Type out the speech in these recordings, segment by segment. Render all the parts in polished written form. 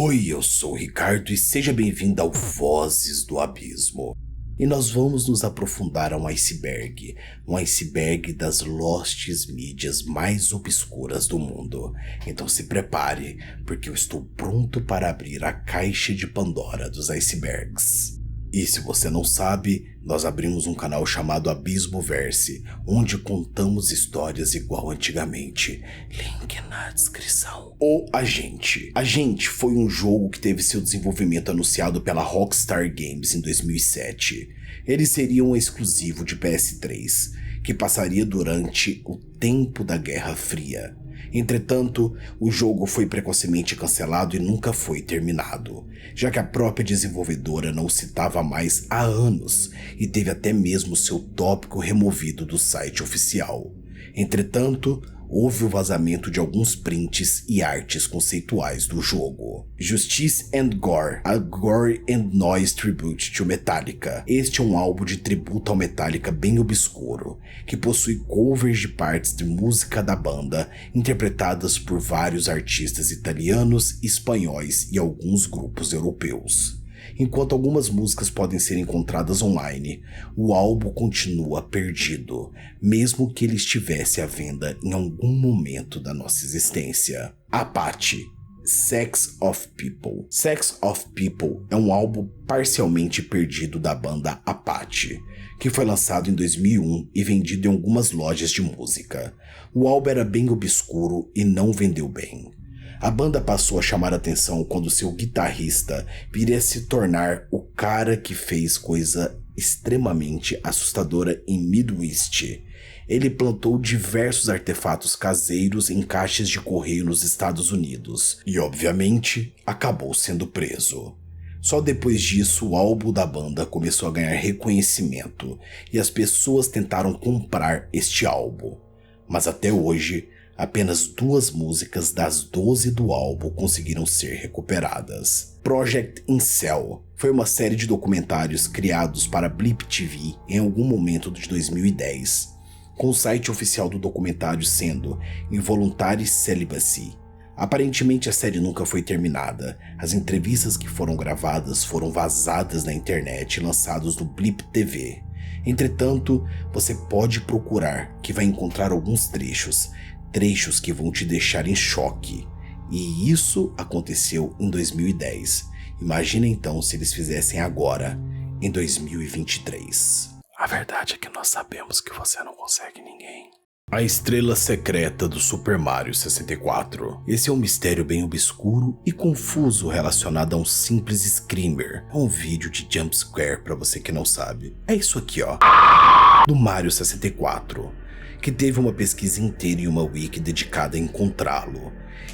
Oi, eu sou o Ricardo e seja bem-vindo ao Vozes do Abismo. E nós vamos nos aprofundar a um iceberg das lostes mídias mais obscuras do mundo. Então se prepare, porque eu estou pronto para abrir a caixa de Pandora dos icebergs. E se você não sabe, nós abrimos um canal chamado Abismo Verse, onde contamos histórias igual antigamente. Link na descrição. O Agente. Agente foi um jogo que teve seu desenvolvimento anunciado pela Rockstar Games em 2007. Ele seria um exclusivo de PS3, que passaria durante o tempo da Guerra Fria. Entretanto, o jogo foi precocemente cancelado e nunca foi terminado, já que a própria desenvolvedora não o citava mais há anos e teve até mesmo seu tópico removido do site oficial. Entretanto, houve o vazamento de alguns prints e artes conceituais do jogo. Justice and Gore, a Gore and Noise Tribute to Metallica. Este é um álbum de tributo ao Metallica bem obscuro, que possui covers de partes de música da banda, interpretadas por vários artistas italianos, espanhóis e alguns grupos europeus. Enquanto algumas músicas podem ser encontradas online, o álbum continua perdido, mesmo que ele estivesse à venda em algum momento da nossa existência. Apache. Sex of People. Sex of People é um álbum parcialmente perdido da banda Apache, que foi lançado em 2001 e vendido em algumas lojas de música. O álbum era bem obscuro e não vendeu bem. A banda passou a chamar atenção quando seu guitarrista viria a se tornar o cara que fez coisa extremamente assustadora em Midwest. Ele plantou diversos artefatos caseiros em caixas de correio nos Estados Unidos e, obviamente, acabou sendo preso. Só depois disso, o álbum da banda começou a ganhar reconhecimento e as pessoas tentaram comprar este álbum. Mas até hoje, apenas 2 músicas das 12 do álbum conseguiram ser recuperadas. Project Incel foi uma série de documentários criados para Blip TV em algum momento de 2010, com o site oficial do documentário sendo Involuntary Celibacy. Aparentemente a série nunca foi terminada. As entrevistas que foram gravadas foram vazadas na internet e lançadas no Blip TV. Entretanto, você pode procurar que vai encontrar alguns trechos que vão te deixar em choque. E isso aconteceu em 2010. Imagina então se eles fizessem agora, em 2023. A verdade é que nós sabemos que você não consegue ninguém. A estrela secreta do Super Mario 64. Esse é um mistério bem obscuro e confuso relacionado a um simples screamer. É um vídeo de jumpscare pra você que não sabe. É isso aqui, ó. Do Mario 64. Que teve uma pesquisa inteira e uma wiki dedicada a encontrá-lo.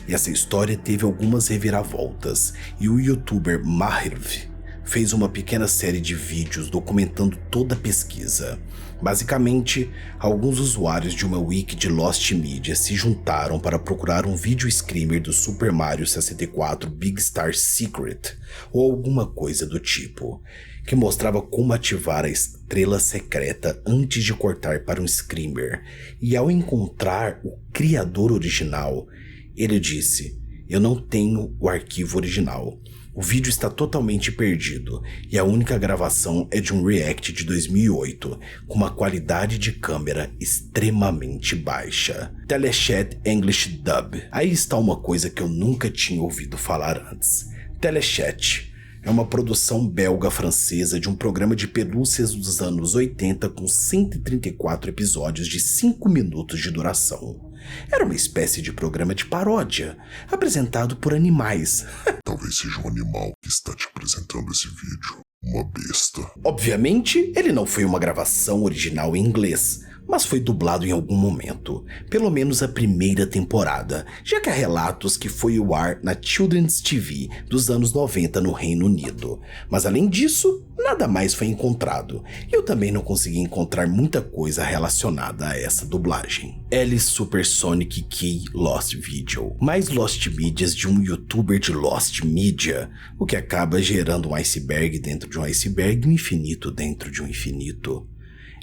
E essa história teve algumas reviravoltas, e o youtuber Mahirv fez uma pequena série de vídeos documentando toda a pesquisa. Basicamente, alguns usuários de uma wiki de Lost Media se juntaram para procurar um vídeo screamer do Super Mario 64 Big Star Secret, ou alguma coisa do tipo, que mostrava como ativar a estrela secreta antes de cortar para um screamer. E ao encontrar o criador original, ele disse: "Eu não tenho o arquivo original. O vídeo está totalmente perdido e a única gravação é de um react de 2008, com uma qualidade de câmera extremamente baixa. Telechat English Dub." Aí está uma coisa que eu nunca tinha ouvido falar antes. Telechat é uma produção belga-francesa de um programa de pelúcias dos anos 80 com 134 episódios de 5 minutos de duração. Era uma espécie de programa de paródia, apresentado por animais. Talvez seja um animal que está te apresentando esse vídeo. Uma besta. Obviamente, ele não foi uma gravação original em inglês, mas foi dublado em algum momento, pelo menos a primeira temporada, já que há relatos que foi ao ar na Children's TV dos anos 90 no Reino Unido. Mas além disso, nada mais foi encontrado, e eu também não consegui encontrar muita coisa relacionada a essa dublagem. Alice Supersonic Key Lost Video. Mais Lost Medias de um youtuber de Lost Media, o que acaba gerando um iceberg dentro de um iceberg e um infinito dentro de um infinito.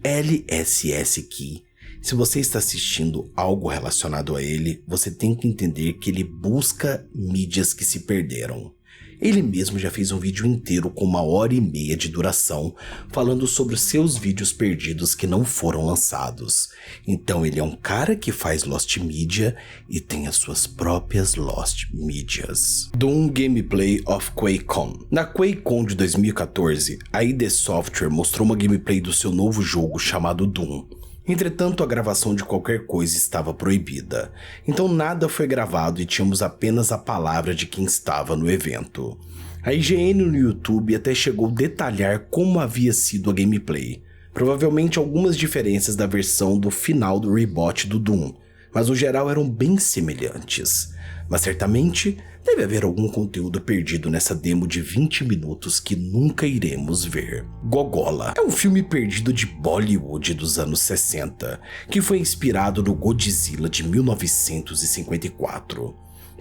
LSS Key. Se você está assistindo algo relacionado a ele, você tem que entender que ele busca mídias que se perderam. Ele mesmo já fez um vídeo inteiro com 1h30 de duração, falando sobre os seus vídeos perdidos que não foram lançados. Então ele é um cara que faz Lost Media e tem as suas próprias Lost Medias. Doom Gameplay of QuakeCon. Na QuakeCon de 2014, a ID Software mostrou uma gameplay do seu novo jogo chamado Doom. Entretanto, a gravação de qualquer coisa estava proibida, então nada foi gravado e tínhamos apenas a palavra de quem estava no evento. A IGN no YouTube até chegou a detalhar como havia sido a gameplay, provavelmente algumas diferenças da versão do final do reboot do Doom, mas no geral eram bem semelhantes. Mas certamente deve haver algum conteúdo perdido nessa demo de 20 minutos que nunca iremos ver. Goggola é um filme perdido de Bollywood dos anos 60, que foi inspirado no Godzilla de 1954.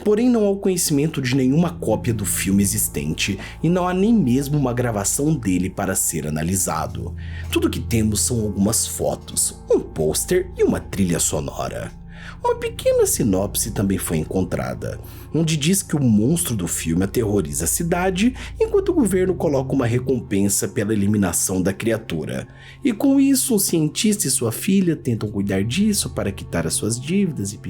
Porém, não há o conhecimento de nenhuma cópia do filme existente e não há nem mesmo uma gravação dele para ser analisado. Tudo que temos são algumas fotos, um pôster e uma trilha sonora. Uma pequena sinopse também foi encontrada, onde diz que o monstro do filme aterroriza a cidade enquanto o governo coloca uma recompensa pela eliminação da criatura. E com isso, um cientista e sua filha tentam cuidar disso para quitar as suas dívidas e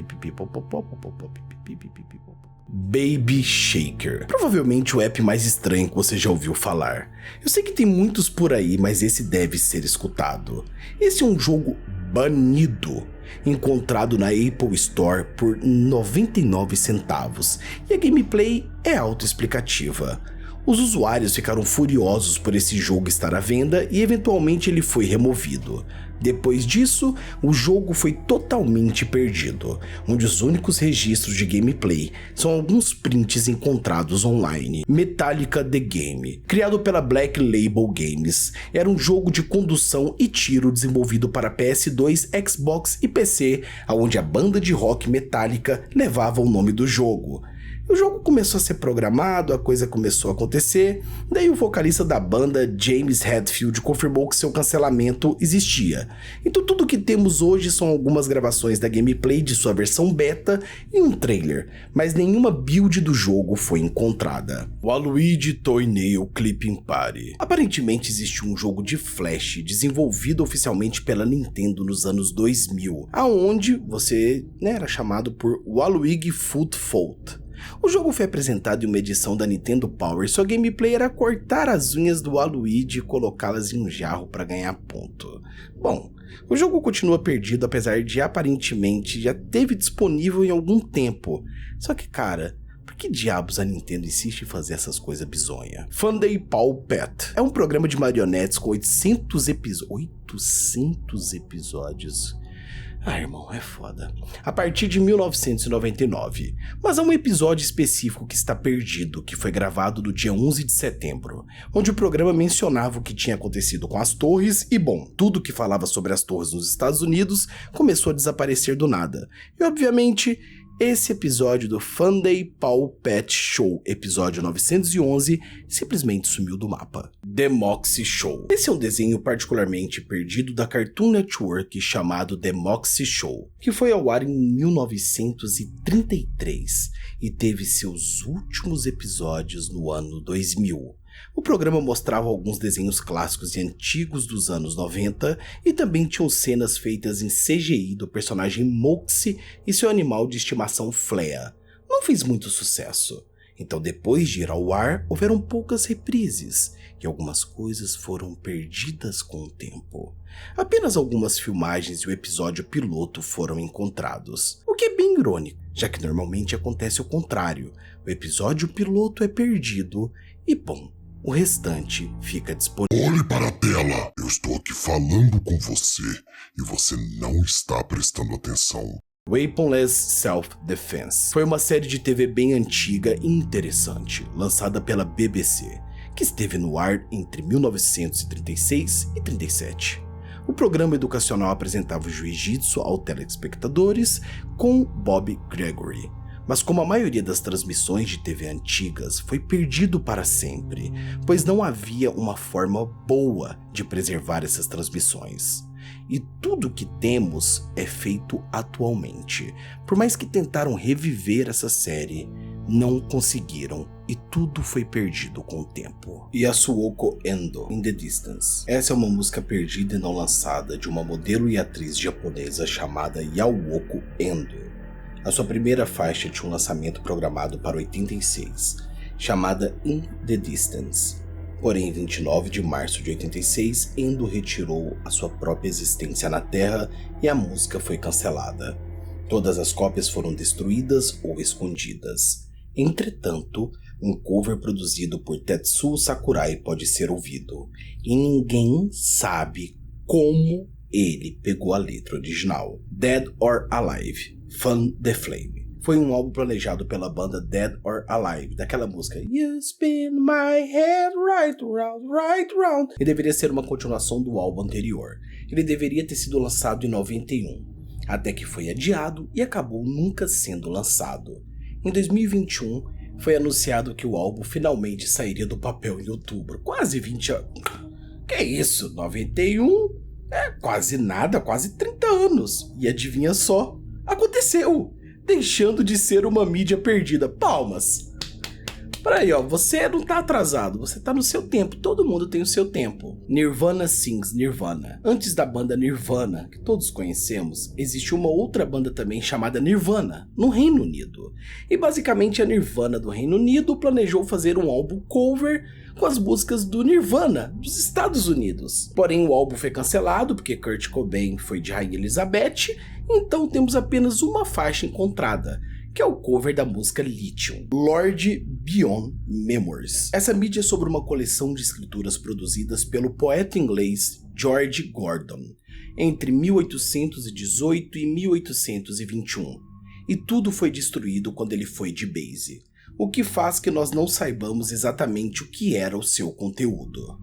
Baby Shaker. Provavelmente o app mais estranho que você já ouviu falar. Eu sei que tem muitos por aí, mas esse deve ser escutado. Esse é um jogo banido, encontrado na Apple Store por 99 centavos, e a gameplay é autoexplicativa. Os usuários ficaram furiosos por esse jogo estar à venda e eventualmente ele foi removido. Depois disso, o jogo foi totalmente perdido, onde os únicos registros de gameplay são alguns prints encontrados online. Metallica The Game, criado pela Black Label Games, era um jogo de condução e tiro desenvolvido para PS2, Xbox e PC, onde a banda de rock Metallica levava o nome do jogo. O jogo começou a ser programado, a coisa começou a acontecer, daí o vocalista da banda, James Hetfield, confirmou que seu cancelamento existia. Então tudo que temos hoje são algumas gravações da gameplay de sua versão beta e um trailer, mas nenhuma build do jogo foi encontrada. Waluigi Toy Nail Clipping Party. Aparentemente existe um jogo de Flash desenvolvido oficialmente pela Nintendo nos anos 2000, aonde você era chamado por Waluigi Foot Fault. O jogo foi apresentado em uma edição da Nintendo Power, sua gameplay era cortar as unhas do Waluigi e colocá-las em um jarro para ganhar ponto. Bom, o jogo continua perdido apesar de aparentemente já teve disponível em algum tempo. Só que cara, por que diabos a Nintendo insiste em fazer essas coisas bizonhas? Funday Paw Pet é um programa de marionetes com 800 episódios. Ah, irmão, é foda. A partir de 1999. Mas há um episódio específico que está perdido, que foi gravado no dia 11 de setembro, onde o programa mencionava o que tinha acontecido com as torres e, bom, tudo que falava sobre as torres nos Estados Unidos começou a desaparecer do nada. E, obviamente, esse episódio do Funday Paw Pet Show, episódio 911, simplesmente sumiu do mapa. The Moxie Show. Esse é um desenho particularmente perdido da Cartoon Network chamado The Moxie Show, que foi ao ar em 1933 e teve seus últimos episódios no ano 2000. O programa mostrava alguns desenhos clássicos e antigos dos anos 90 e também tinham cenas feitas em CGI do personagem Moxie e seu animal de estimação Flea. Não fez muito sucesso, então depois de ir ao ar, houveram poucas reprises e algumas coisas foram perdidas com o tempo. Apenas algumas filmagens e o episódio piloto foram encontrados, o que é bem irônico, já que normalmente acontece o contrário, o episódio piloto é perdido e bom, o restante fica disponível. Olhe para a tela! Eu estou aqui falando com você e você não está prestando atenção. Weaponless Self-Defense foi uma série de TV bem antiga e interessante, lançada pela BBC, que esteve no ar entre 1936 e 37. O programa educacional apresentava o jiu-jitsu aos telespectadores com Bob Gregory. Mas como a maioria das transmissões de TV antigas foi perdido para sempre, pois não havia uma forma boa de preservar essas transmissões. E tudo que temos é feito atualmente. Por mais que tentaram reviver essa série, não conseguiram e tudo foi perdido com o tempo. Yasuoko Endo, In the Distance. Essa é uma música perdida e não lançada de uma modelo e atriz japonesa chamada Yasuoko Endo. A sua primeira faixa tinha um lançamento programado para 86, chamada In the Distance. Porém, em 29 de março de 86, Endo retirou a sua própria existência na Terra e a música foi cancelada. Todas as cópias foram destruídas ou escondidas. Entretanto, um cover produzido por Tetsuo Sakurai pode ser ouvido, e ninguém sabe como ele pegou a letra original. Dead or Alive, Fan the Flame. Foi um álbum planejado pela banda Dead or Alive, daquela música You spin my head right round. E deveria ser uma continuação do álbum anterior. Ele deveria ter sido lançado em 91, até que foi adiado e acabou nunca sendo lançado. Em 2021, foi anunciado que o álbum finalmente sairia do papel em outubro. Quase 20 anos. Que isso? 91? É quase nada, quase 30 anos. E adivinha só? Aconteceu! Deixando de ser uma mídia perdida. Palmas! Peraí, ó, você não tá atrasado, você tá no seu tempo, todo mundo tem o seu tempo. Nirvana sings Nirvana. Antes da banda Nirvana, que todos conhecemos, existe uma outra banda também chamada Nirvana, no Reino Unido. E basicamente a Nirvana do Reino Unido planejou fazer um álbum cover com as músicas do Nirvana, dos Estados Unidos. Porém o álbum foi cancelado porque Kurt Cobain foi de Rainha Elizabeth, então temos apenas uma faixa encontrada, que é o cover da música Lithium, Lord Beyond Memories. Essa mídia é sobre uma coleção de escrituras produzidas pelo poeta inglês George Gordon, entre 1818 e 1821, e tudo foi destruído quando ele foi de base, o que faz que nós não saibamos exatamente o que era o seu conteúdo.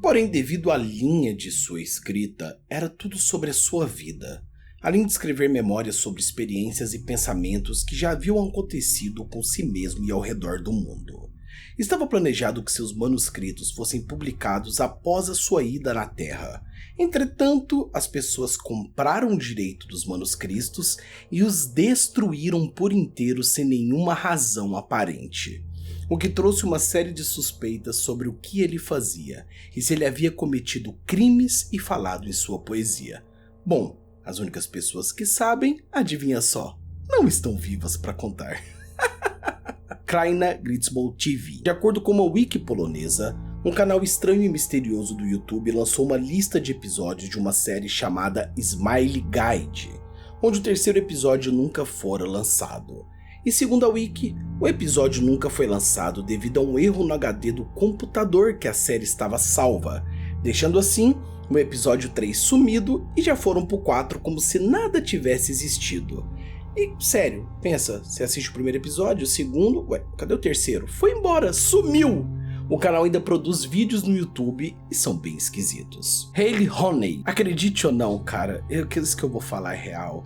Porém, devido à linha de sua escrita, era tudo sobre a sua vida, além de escrever memórias sobre experiências e pensamentos que já haviam acontecido com si mesmo e ao redor do mundo. Estava planejado que seus manuscritos fossem publicados após a sua ida na Terra. Entretanto, as pessoas compraram o direito dos manuscritos e os destruíram por inteiro sem nenhuma razão aparente, o que trouxe uma série de suspeitas sobre o que ele fazia e se ele havia cometido crimes e falado em sua poesia. Bom, as únicas pessoas que sabem, adivinha só, não estão vivas para contar. Kraina Gritsmo TV. De acordo com uma wiki polonesa, um canal estranho e misterioso do YouTube lançou uma lista de episódios de uma série chamada Smile Guide, onde o terceiro episódio nunca fora lançado. E segundo a wiki, o episódio nunca foi lançado devido a um erro no HD do computador que a série estava salva, deixando assim o episódio 3 sumido e já foram pro 4 como se nada tivesse existido. E sério, pensa, você assiste o primeiro episódio, o segundo, ué, cadê o terceiro? Foi embora, sumiu! O canal ainda produz vídeos no YouTube e são bem esquisitos. Hayley Honey, acredite ou não, cara, isso que eu vou falar é real.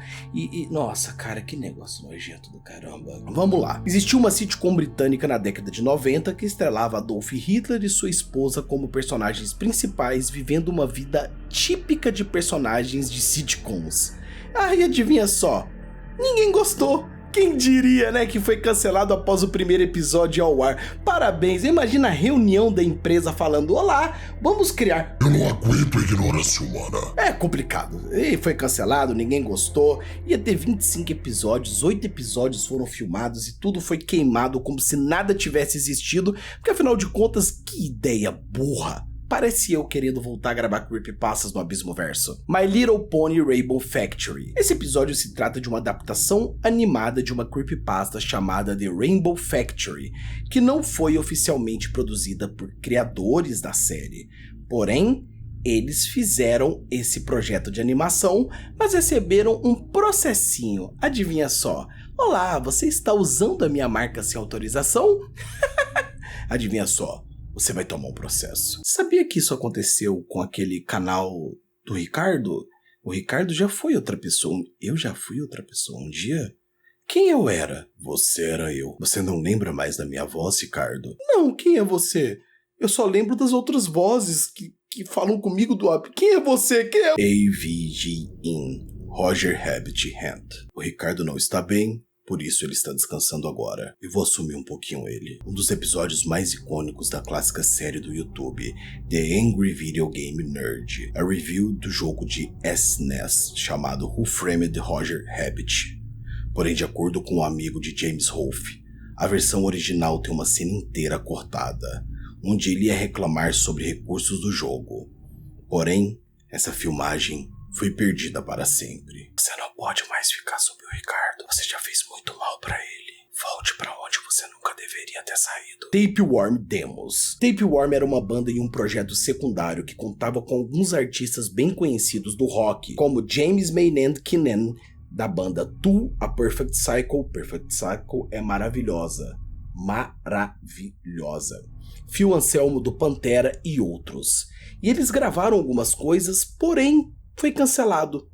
Nossa, cara, que negócio nojento do caramba. Vamos lá. Existiu uma sitcom britânica na década de 90 que estrelava Adolf Hitler e sua esposa como personagens principais, vivendo uma vida típica de personagens de sitcoms. Ah, e adivinha só? Ninguém gostou. Quem diria, né, que foi cancelado após o primeiro episódio ao ar. Parabéns, imagina a reunião da empresa falando: olá, vamos criar... Eu não aguento a ignorância humana. É complicado, e foi cancelado, ninguém gostou, ia ter 25 episódios, 8 episódios foram filmados e tudo foi queimado como se nada tivesse existido, porque afinal de contas, que ideia burra. Parece eu querendo voltar a gravar creepypastas no Abismoverso. My Little Pony Rainbow Factory. Esse episódio se trata de uma adaptação animada de uma creepypasta chamada The Rainbow Factory, que não foi oficialmente produzida por criadores da série. Porém, eles fizeram esse projeto de animação, mas receberam um processinho. Adivinha só? Olá, você está usando a minha marca sem autorização? Adivinha só? Você vai tomar um processo. Sabia que isso aconteceu com aquele canal do Ricardo? O Ricardo já foi outra pessoa. Eu já fui outra pessoa um dia? Quem eu era? Você era eu. Você não lembra mais da minha voz, Ricardo? Não, quem é você? Eu só lembro das outras vozes que falam comigo do app. Quem é você? Quem é? AVG In. Roger Rabbit Hand. O Ricardo não está bem, Por isso ele está descansando agora, e vou assumir um pouquinho ele. Um dos episódios mais icônicos da clássica série do YouTube, The Angry Video Game Nerd, a review do jogo de SNES chamado Who Framed Roger Rabbit. Porém, de acordo com um amigo de James Rolfe, a versão original tem uma cena inteira cortada, onde ele ia reclamar sobre recursos do jogo. Porém, essa filmagem foi perdida para sempre. Você não pode mais ficar sob o Ricardo, você já fez muito mal para ele. Volte para onde você nunca deveria ter saído. Tapeworm Demos. Tapeworm era uma banda e um projeto secundário que contava com alguns artistas bem conhecidos do rock, como James Maynard Keenan, da banda Tool, a Perfect Cycle. Perfect Cycle é maravilhosa. Maravilhosa. Phil Anselmo do Pantera e outros. E eles gravaram algumas coisas, porém foi cancelado.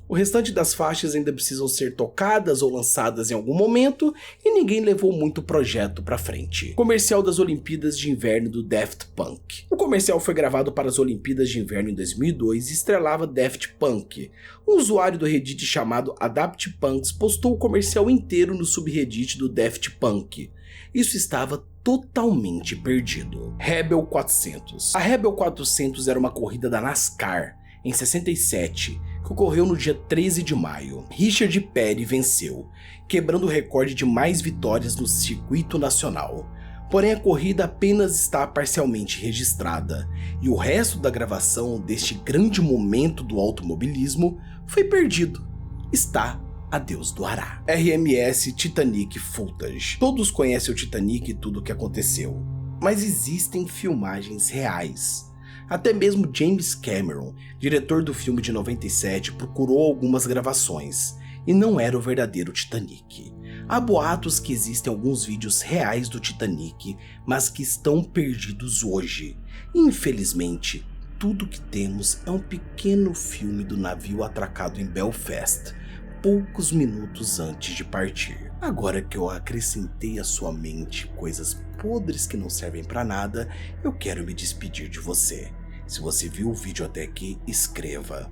O restante das faixas ainda precisam ser tocadas ou lançadas em algum momento e ninguém levou muito o projeto pra frente. Comercial das Olimpíadas de Inverno do Daft Punk. O comercial foi gravado para as Olimpíadas de Inverno em 2002 e estrelava Daft Punk. Um usuário do Reddit chamado AdaptPunks postou o comercial inteiro no subreddit do Daft Punk. Isso estava totalmente perdido. Rebel 400. A Rebel 400 era uma corrida da NASCAR, em 67, que ocorreu no dia 13 de maio. Richard Petty venceu, quebrando o recorde de mais vitórias no circuito nacional. Porém, a corrida apenas está parcialmente registrada, e o resto da gravação deste grande momento do automobilismo foi perdido. Está a Deus doará. RMS Titanic Footage. Todos conhecem o Titanic e tudo o que aconteceu, mas existem filmagens reais. Até mesmo James Cameron, diretor do filme de 97, procurou algumas gravações, e não era o verdadeiro Titanic. Há boatos que existem alguns vídeos reais do Titanic, mas que estão perdidos hoje. Infelizmente, tudo que temos é um pequeno filme do navio atracado em Belfast, poucos minutos antes de partir. Agora que eu acrescentei à sua mente coisas podres que não servem pra nada, eu quero me despedir de você. Se você viu o vídeo até aqui, escreva: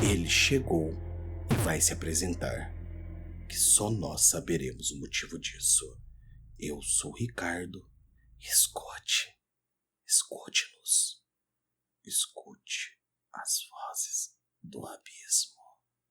ele chegou e vai se apresentar, que só nós saberemos o motivo disso. Eu sou Ricardo. Escute, escute-nos, escute as vozes do abismo.